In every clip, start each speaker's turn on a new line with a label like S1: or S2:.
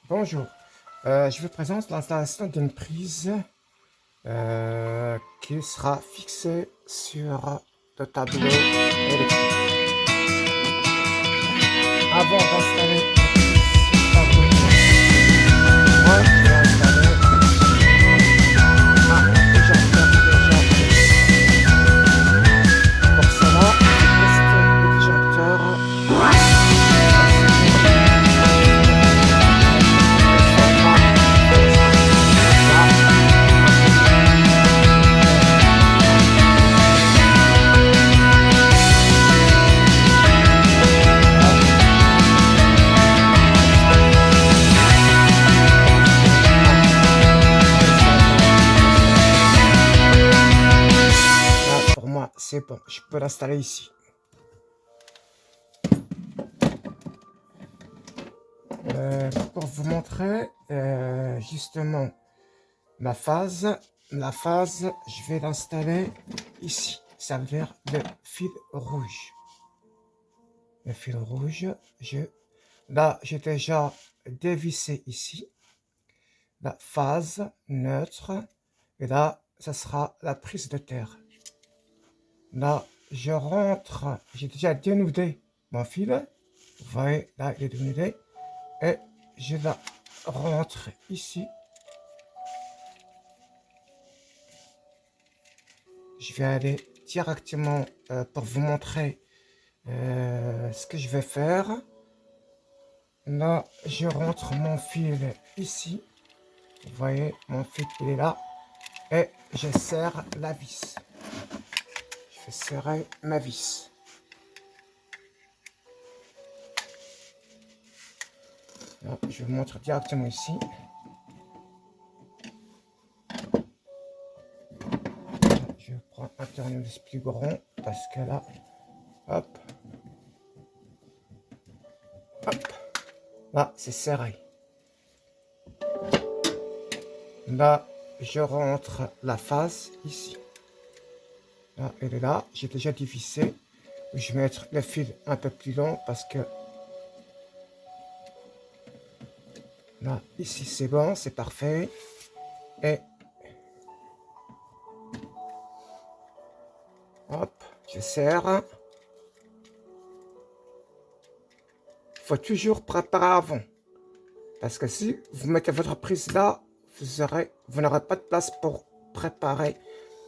S1: Bonjour, je vous présente l'installation d'une prise qui sera fixée sur le tableau électrique. Avant d'installer la prise sur le tableau électrique, moi je vais installer un disjoncteur déjà. Pour cela, je vais tester le disjoncteur. Pour moi, c'est bon, je peux l'installer ici. Pour vous montrer justement la phase, je vais l'installer ici. Ça veut dire le fil rouge. Le fil rouge, là, j'ai déjà dévissé ici la phase neutre. Et là, ça sera la prise de terre. Là, je rentre, j'ai déjà dénudé mon fil. Vous voyez, là, il est dénudé. Et je la rentre ici. Je vais aller directement pour vous montrer ce que je vais faire. Là, je rentre mon fil ici. Vous voyez, mon fil, il est là. Et je serre la vis. Je vais serrer ma vis. Là, je vous montre directement ici. Je prends un tournevis plus grand parce que là, hop, hop, là, c'est serré. Là, je rentre la face ici. Là, elle est là. J'ai déjà dévissé. Je vais mettre le fil un peu plus long parce que là, ici, c'est bon, c'est parfait. Et hop, je serre. Il faut toujours préparer avant. Parce que si vous mettez votre prise là, vous n'aurez pas de place pour préparer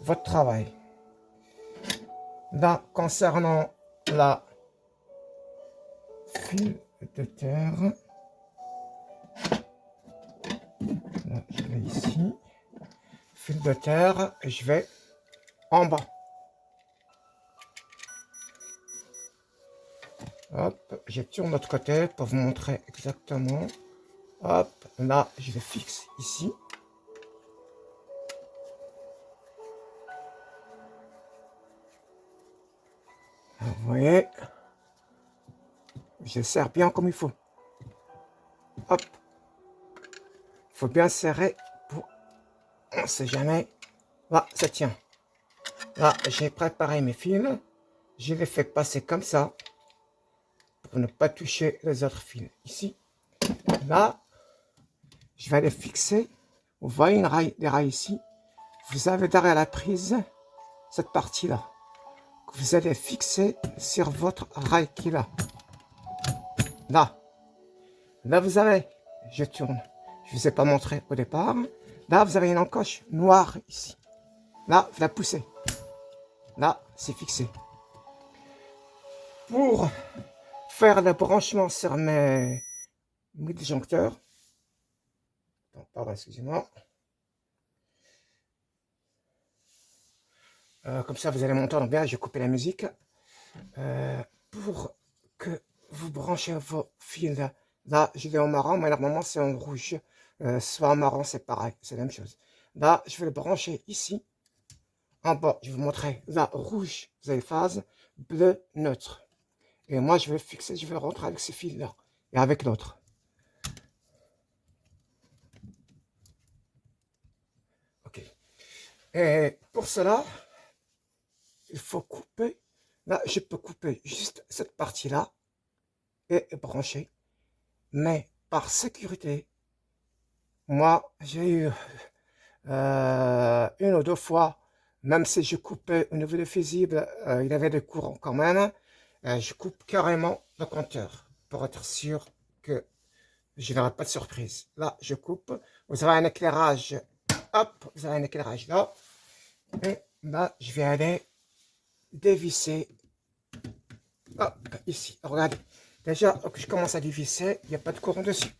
S1: votre travail. Là, concernant la fil de terre, là, je vais ici, fil de terre, et je vais en bas. Hop, je tourne de l'autre côté pour vous montrer exactement. Hop, là, je le fixe ici. Vous voyez, je serre bien comme il faut. Hop, il faut bien serrer pour, on ne sait jamais. Là, ça tient. Là, j'ai préparé mes fils. Je les fais passer comme ça pour ne pas toucher les autres fils. Ici, là, je vais les fixer. Vous voyez des rails ici. Vous avez derrière la prise cette partie-là que vous allez fixer sur votre rail qui est là. Là, vous avez, je tourne. Je ne vous ai pas montré au départ. Là, vous avez une encoche noire ici. Là, vous la poussez. Là, c'est fixé. Pour faire le branchement sur mes disjoncteurs, pardon, excusez-moi. Comme ça, vous allez m'entendre bien. Je vais couper la musique. Pour que vous branchez vos fils, là, je vais en marron, mais normalement, c'est en rouge. Soit en marron, c'est pareil, c'est la même chose. Là, je vais le brancher ici. En bas, je vais vous montrer. Là, rouge, vous avez phase. Bleu, neutre. Et moi, je vais le fixer, je vais rentrer avec ces fils-là. Et avec l'autre. Ok. Et pour cela, il faut couper. Là, je peux couper juste cette partie-là et brancher. Mais par sécurité, Moi, j'ai eu une ou deux fois, même si je coupais au niveau des fusibles, il y avait des courants quand même. Je coupe carrément le compteur pour être sûr que je n'aurai pas de surprise. Là, je coupe. Vous avez un éclairage. Hop, vous avez un éclairage là. Et là, je vais aller dévisser. Hop, ici. Regardez. Déjà que je commence à dévisser, il n'y a pas de courant dessus.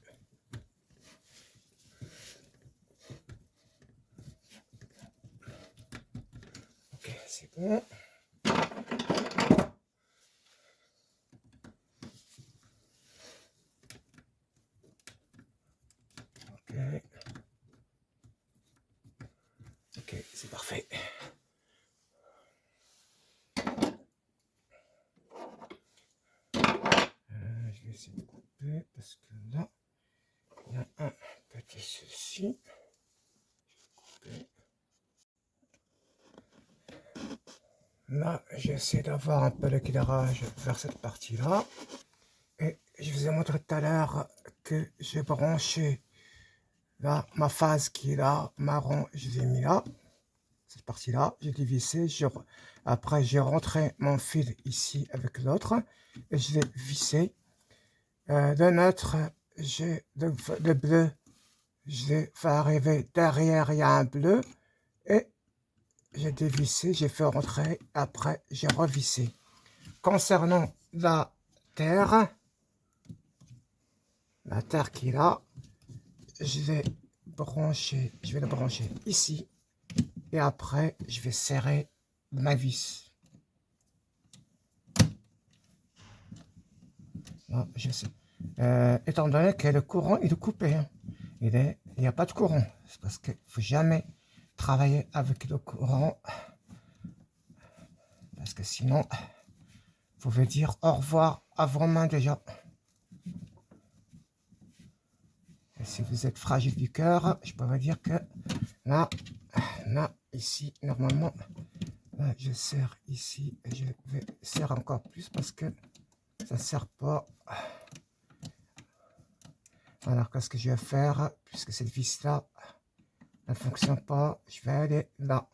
S1: Ok, c'est bon. Ok. Ok, c'est parfait. Je vais essayer de couper parce que là, il y a un petit souci. Là, j'essaie d'avoir un peu l'éclairage vers cette partie-là. Et je vous ai montré tout à l'heure que j'ai branché là ma phase qui est là, marron, je l'ai mis là. Cette partie-là, j'ai dévissé. Après, j'ai rentré mon fil ici avec l'autre et je l'ai vissé. Le neutre, j'ai le bleu, je l'ai fait arriver derrière, il y a un bleu et j'ai dévissé, j'ai fait rentrer, après j'ai revissé. Concernant la terre qui est là, je vais la brancher ici et après je vais serrer ma vis. Là, je sais. Étant donné que le courant il est coupé, hein. Il n'y a pas de courant. C'est parce qu'il ne faut jamais travailler avec le courant. Parce que sinon, vous pouvez dire au revoir à vos mains déjà. Et si vous êtes fragile du cœur, je peux vous dire que là, ici, normalement, là, je serre ici et je vais serrer encore plus parce que ça ne sert pas. Alors, qu'est-ce que je vais faire? Puisque cette vis-là ne fonctionne pas, je vais aller là.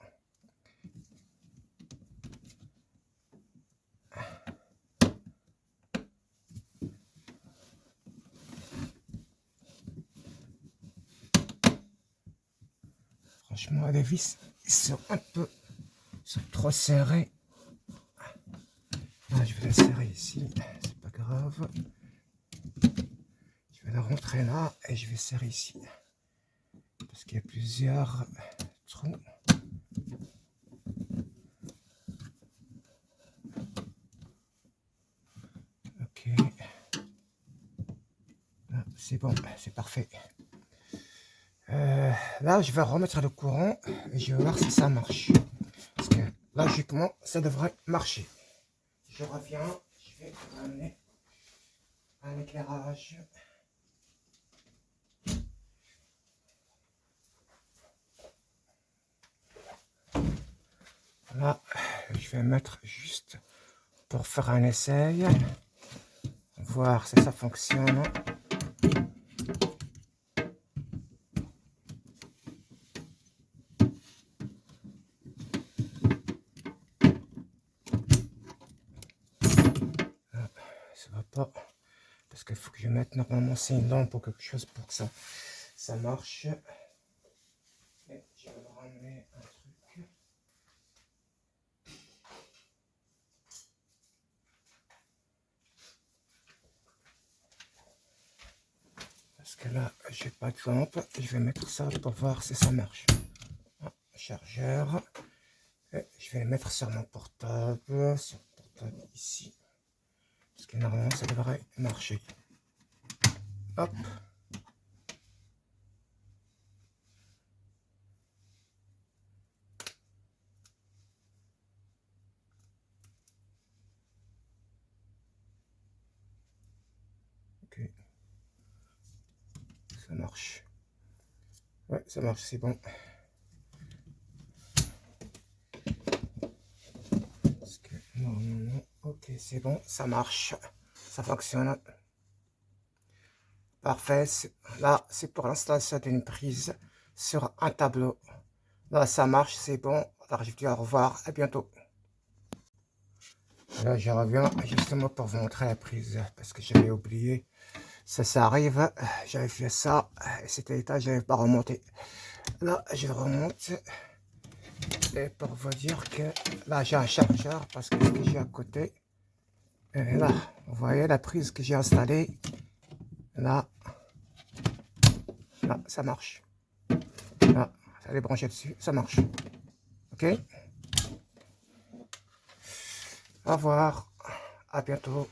S1: Franchement, les vis, ils sont trop serrés. Là, je vais la serrer ici, c'est pas grave. Je vais la rentrer là et je vais serrer ici. Parce qu'il y a plusieurs trous. Ok. C'est bon, c'est parfait. Là, je vais remettre le courant et je vais voir si ça marche. Parce que logiquement, ça devrait marcher. Je reviens, je vais amener un éclairage. Là, je vais mettre juste pour faire un essai. Voir si ça fonctionne. Là, ça va pas. Parce qu'il faut que je mette normalement c'est une lampe ou quelque chose pour que ça marche. Et je vais ramener un truc. Parce que là, j'ai pas de lampe. Je vais mettre ça pour voir si ça marche. Ah, chargeur. Et je vais le mettre sur mon portable. Sur le portable ici. Parce que normalement, ça devrait marcher. Hop. Ok. Ça marche. Ouais, ça marche, c'est bon. Parce que normalement, ok, c'est bon, ça marche. Ça fonctionne. Parfait. Là, c'est pour l'installation d'une prise sur un tableau. Là, ça marche, c'est bon. Alors, je vous dis au revoir, à bientôt. Là, je reviens justement pour vous montrer la prise, parce que j'avais oublié. Ça arrive, j'avais fait ça, et c'était l'état, j'avais pas remonté. Là, je remonte, et pour vous dire que là, j'ai un chargeur, parce que j'ai à côté. Et là, vous voyez la prise que j'ai installée. Là, ça marche. Là, ça est branché dessus, ça marche. Ok? Au revoir, à bientôt.